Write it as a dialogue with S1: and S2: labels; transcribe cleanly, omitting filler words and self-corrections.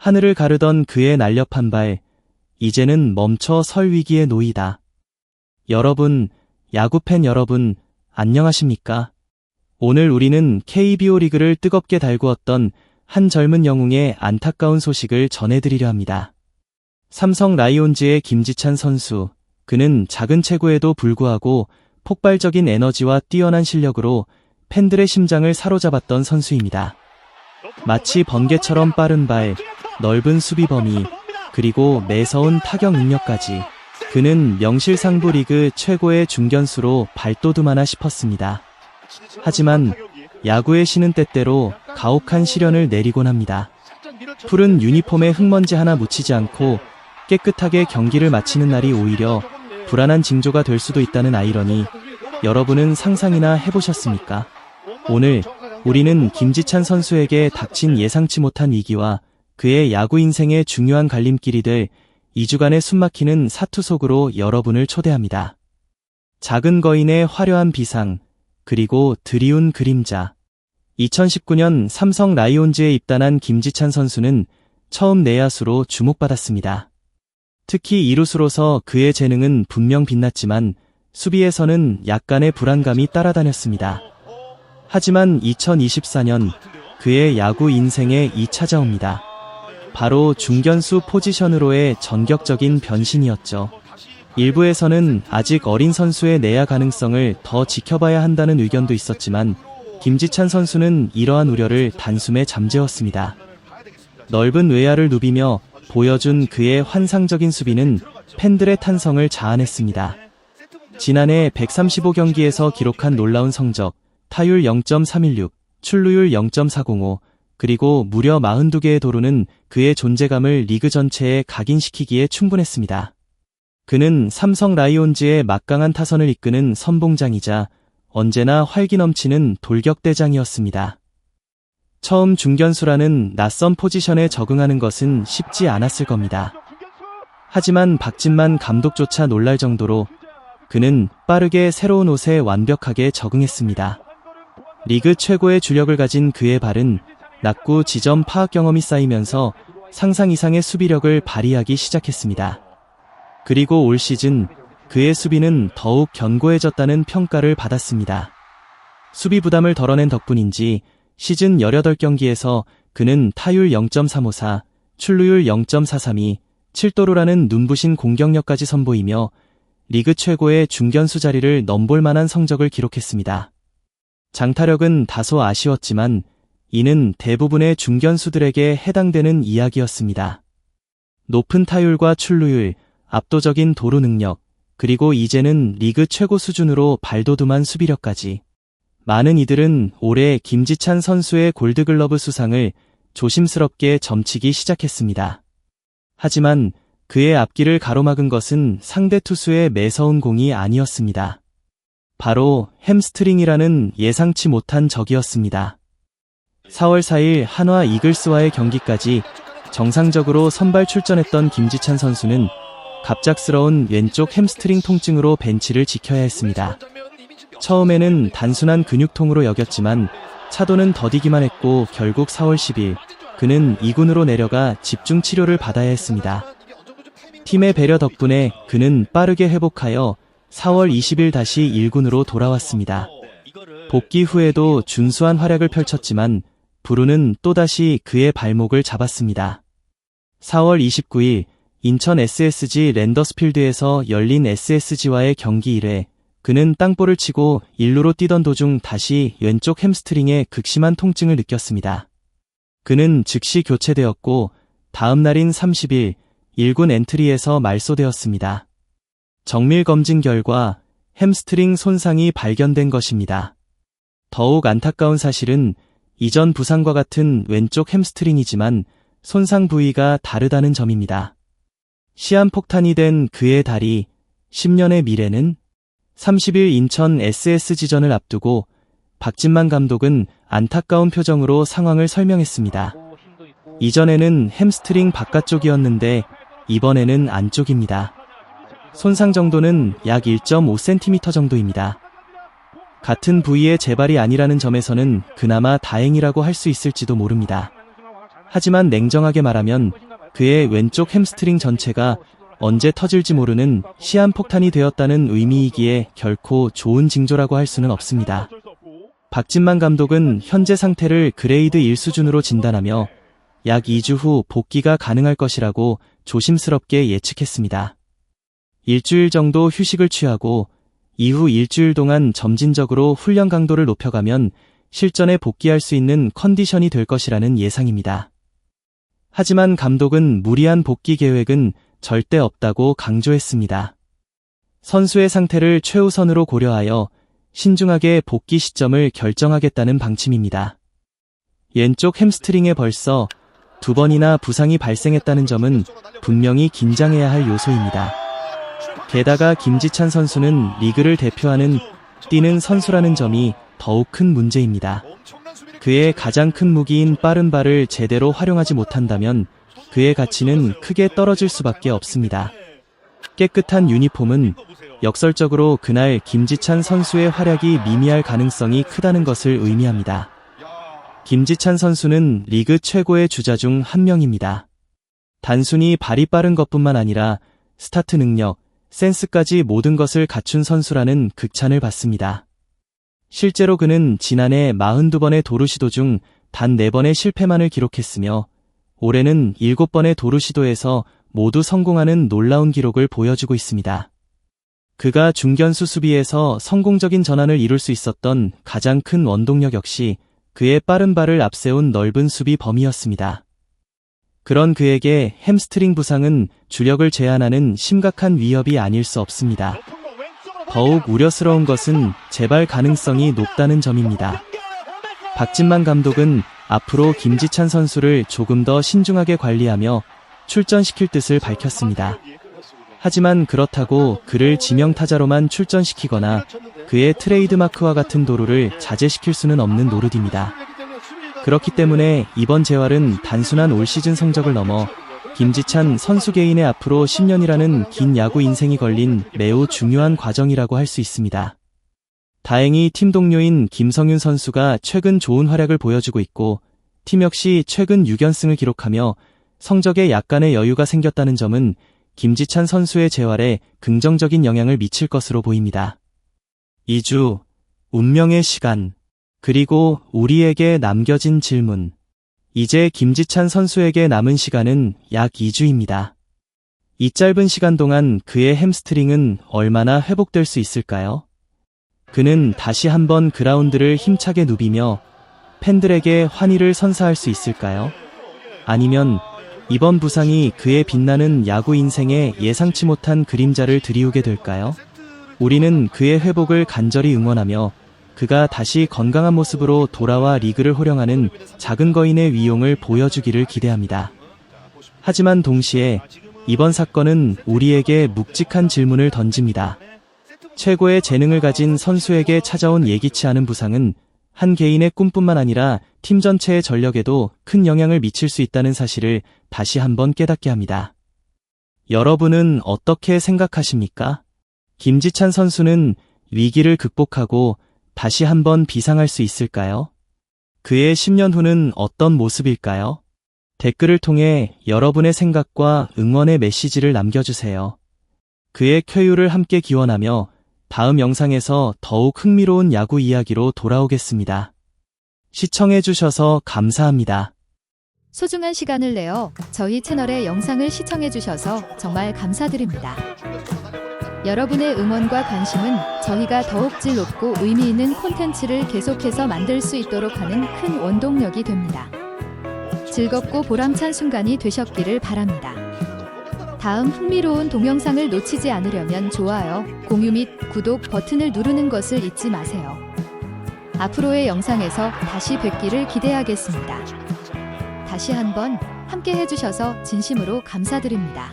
S1: 하늘을 가르던 그의 날렵한 발, 이제는 멈춰 설 위기에 놓이다. 여러분, 야구팬 여러분, 안녕하십니까? 오늘 우리는 KBO 리그를 뜨겁게 달구었던 한 젊은 영웅의 안타까운 소식을 전해드리려 합니다. 삼성 라이온즈의 김지찬 선수, 그는 작은 체구에도 불구하고 폭발적인 에너지와 뛰어난 실력으로 팬들의 심장을 사로잡았던 선수입니다. 마치 번개처럼 빠른 발, 넓은 수비 범위, 그리고 매서운 타격 능력까지 그는 명실상부 리그 최고의 중견수로 발돋움하나 싶었습니다. 하지만 야구의 신은 때때로 가혹한 시련을 내리곤 합니다. 푸른 유니폼에 흙먼지 하나 묻히지 않고 깨끗하게 경기를 마치는 날이 오히려 불안한 징조가 될 수도 있다는 아이러니, 여러분은 상상이나 해보셨습니까? 오늘 우리는 김지찬 선수에게 닥친 예상치 못한 위기와 그의 야구 인생의 중요한 갈림길이 될 2주간의 숨막히는 사투 속으로 여러분을 초대합니다. 작은 거인의 화려한 비상, 그리고 드리운 그림자. 2019년 삼성 라이온즈에 입단한 김지찬 선수는 처음 내야수로 주목받았습니다. 특히 이루수로서 그의 재능은 분명 빛났지만 수비에서는 약간의 불안감이 따라다녔습니다. 하지만 2024년 그의 야구 인생의 2 찾아옵니다. 바로 중견수 포지션으로의 전격적인 변신이었죠. 일부에서는 아직 어린 선수의 내야 가능성을 더 지켜봐야 한다는 의견도 있었지만 김지찬 선수는 이러한 우려를 단숨에 잠재웠습니다. 넓은 외야를 누비며 보여준 그의 환상적인 수비는 팬들의 탄성을 자아냈습니다. 지난해 135경기에서 기록한 놀라운 성적, 타율 0.316, 출루율 0.405, 그리고 무려 42개의 도루는 그의 존재감을 리그 전체에 각인시키기에 충분했습니다. 그는 삼성 라이온즈의 막강한 타선을 이끄는 선봉장이자 언제나 활기 넘치는 돌격대장이었습니다. 처음 중견수라는 낯선 포지션에 적응하는 것은 쉽지 않았을 겁니다. 하지만 박진만 감독조차 놀랄 정도로 그는 빠르게 새로운 옷에 완벽하게 적응했습니다. 리그 최고의 주력을 가진 그의 발은 낙구 지점 파악 경험이 쌓이면서 상상 이상의 수비력을 발휘하기 시작했습니다. 그리고 올 시즌 그의 수비는 더욱 견고해졌다는 평가를 받았습니다. 수비 부담을 덜어낸 덕분인지 시즌 18경기에서 그는 타율 0.354, 출루율 0.432, 7도루라는 눈부신 공격력까지 선보이며 리그 최고의 중견수 자리를 넘볼 만한 성적을 기록했습니다. 장타력은 다소 아쉬웠지만 이는 대부분의 중견수들에게 해당되는 이야기였습니다. 높은 타율과 출루율, 압도적인 도루 능력, 그리고 이제는 리그 최고 수준으로 발돋움한 수비력까지. 많은 이들은 올해 김지찬 선수의 골드글러브 수상을 조심스럽게 점치기 시작했습니다. 하지만 그의 앞길을 가로막은 것은 상대 투수의 매서운 공이 아니었습니다. 바로 햄스트링이라는 예상치 못한 적이었습니다. 4월 4일 한화 이글스와의 경기까지 정상적으로 선발 출전했던 김지찬 선수는 갑작스러운 왼쪽 햄스트링 통증으로 벤치를 지켜야 했습니다. 처음에는 단순한 근육통으로 여겼지만 차도는 더디기만 했고 결국 4월 10일 그는 2군으로 내려가 집중 치료를 받아야 했습니다. 팀의 배려 덕분에 그는 빠르게 회복하여 4월 20일 다시 1군으로 돌아왔습니다. 복귀 후에도 준수한 활약을 펼쳤지만 불운은 또다시 그의 발목을 잡았습니다. 4월 29일 인천 SSG 랜더스필드에서 열린 SSG와의 경기 1회 그는 땅볼을 치고 1루로 뛰던 도중 다시 왼쪽 햄스트링에 극심한 통증을 느꼈습니다. 그는 즉시 교체되었고 다음 날인 30일 1군 엔트리에서 말소되었습니다. 정밀 검진 결과 햄스트링 손상이 발견된 것입니다. 더욱 안타까운 사실은 이전 부상과 같은 왼쪽 햄스트링이지만 손상 부위가 다르다는 점입니다. 시한폭탄이 된 그의 다리, 10년의 미래는? 30일 인천 SSG전을 앞두고 박진만 감독은 안타까운 표정으로 상황을 설명했습니다. 이전에는 햄스트링 바깥쪽이었는데 이번에는 안쪽입니다. 손상 정도는 약 1.5cm 정도입니다. 같은 부위의 재발이 아니라는 점에서는 그나마 다행이라고 할 수 있을지도 모릅니다. 하지만 냉정하게 말하면 그의 왼쪽 햄스트링 전체가 언제 터질지 모르는 시한폭탄이 되었다는 의미이기에 결코 좋은 징조라고 할 수는 없습니다. 박진만 감독은 현재 상태를 그레이드 1 수준으로 진단하며 약 2주 후 복귀가 가능할 것이라고 조심스럽게 예측했습니다. 일주일 정도 휴식을 취하고 이후 일주일 동안 점진적으로 훈련 강도를 높여가면 실전에 복귀할 수 있는 컨디션이 될 것이라는 예상입니다. 하지만 감독은 무리한 복귀 계획은 절대 없다고 강조했습니다. 선수의 상태를 최우선으로 고려하여 신중하게 복귀 시점을 결정하겠다는 방침입니다. 왼쪽 햄스트링에 벌써 2번이나 부상이 발생했다는 점은 분명히 긴장해야 할 요소입니다. 게다가 김지찬 선수는 리그를 대표하는 뛰는 선수라는 점이 더욱 큰 문제입니다. 그의 가장 큰 무기인 빠른 발을 제대로 활용하지 못한다면 그의 가치는 크게 떨어질 수밖에 없습니다. 깨끗한 유니폼은 역설적으로 그날 김지찬 선수의 활약이 미미할 가능성이 크다는 것을 의미합니다. 김지찬 선수는 리그 최고의 주자 중 한 명입니다. 단순히 발이 빠른 것뿐만 아니라 스타트 능력, 센스까지 모든 것을 갖춘 선수라는 극찬을 받습니다. 실제로 그는 지난해 42번의 도루 시도 중 단 4번의 실패만을 기록했으며 올해는 7번의 도루 시도에서 모두 성공하는 놀라운 기록을 보여주고 있습니다. 그가 중견수 수비에서 성공적인 전환을 이룰 수 있었던 가장 큰 원동력 역시 그의 빠른 발을 앞세운 넓은 수비 범위였습니다. 그런 그에게 햄스트링 부상은 주력을 제한하는 심각한 위협이 아닐 수 없습니다. 더욱 우려스러운 것은 재발 가능성이 높다는 점입니다. 박진만 감독은 앞으로 김지찬 선수를 조금 더 신중하게 관리하며 출전시킬 뜻을 밝혔습니다. 하지만 그렇다고 그를 지명타자로만 출전시키거나 그의 트레이드마크와 같은 도루를 자제시킬 수는 없는 노릇입니다. 그렇기 때문에 이번 재활은 단순한 올 시즌 성적을 넘어 김지찬 선수 개인의 앞으로 10년이라는 긴 야구 인생이 걸린 매우 중요한 과정이라고 할 수 있습니다. 다행히 팀 동료인 김성윤 선수가 최근 좋은 활약을 보여주고 있고 팀 역시 최근 6연승을 기록하며 성적에 약간의 여유가 생겼다는 점은 김지찬 선수의 재활에 긍정적인 영향을 미칠 것으로 보입니다. 2주, 운명의 시간, 그리고 우리에게 남겨진 질문. 이제 김지찬 선수에게 남은 시간은 약 2주입니다. 이 짧은 시간 동안 그의 햄스트링은 얼마나 회복될 수 있을까요? 그는 다시 한번 그라운드를 힘차게 누비며 팬들에게 환희를 선사할 수 있을까요? 아니면 이번 부상이 그의 빛나는 야구 인생에 예상치 못한 그림자를 드리우게 될까요? 우리는 그의 회복을 간절히 응원하며 그가 다시 건강한 모습으로 돌아와 리그를 호령하는 작은 거인의 위용을 보여주기를 기대합니다. 하지만 동시에 이번 사건은 우리에게 묵직한 질문을 던집니다. 최고의 재능을 가진 선수에게 찾아온 예기치 않은 부상은 한 개인의 꿈뿐만 아니라 팀 전체의 전력에도 큰 영향을 미칠 수 있다는 사실을 다시 한번 깨닫게 합니다. 여러분은 어떻게 생각하십니까? 김지찬 선수는 위기를 극복하고 다시 한번 비상할 수 있을까요? 그의 10년 후는 어떤 모습일까요? 댓글을 통해 여러분의 생각과 응원의 메시지를 남겨주세요. 그의 쾌유를 함께 기원하며 다음 영상에서 더욱 흥미로운 야구 이야기로 돌아오겠습니다. 시청해주셔서 감사합니다.
S2: 소중한 시간을 내어 저희 채널의 영상을 시청해주셔서 정말 감사드립니다. 여러분의 응원과 관심은 저희가 더욱 질 높고 의미 있는 콘텐츠를 계속해서 만들 수 있도록 하는 큰 원동력이 됩니다. 즐겁고 보람찬 순간이 되셨기를 바랍니다. 다음 흥미로운 동영상을 놓치지 않으려면 좋아요, 공유 및 구독 버튼을 누르는 것을 잊지 마세요. 앞으로의 영상에서 다시 뵙기를 기대하겠습니다. 다시 한번 함께 해주셔서 진심으로 감사드립니다.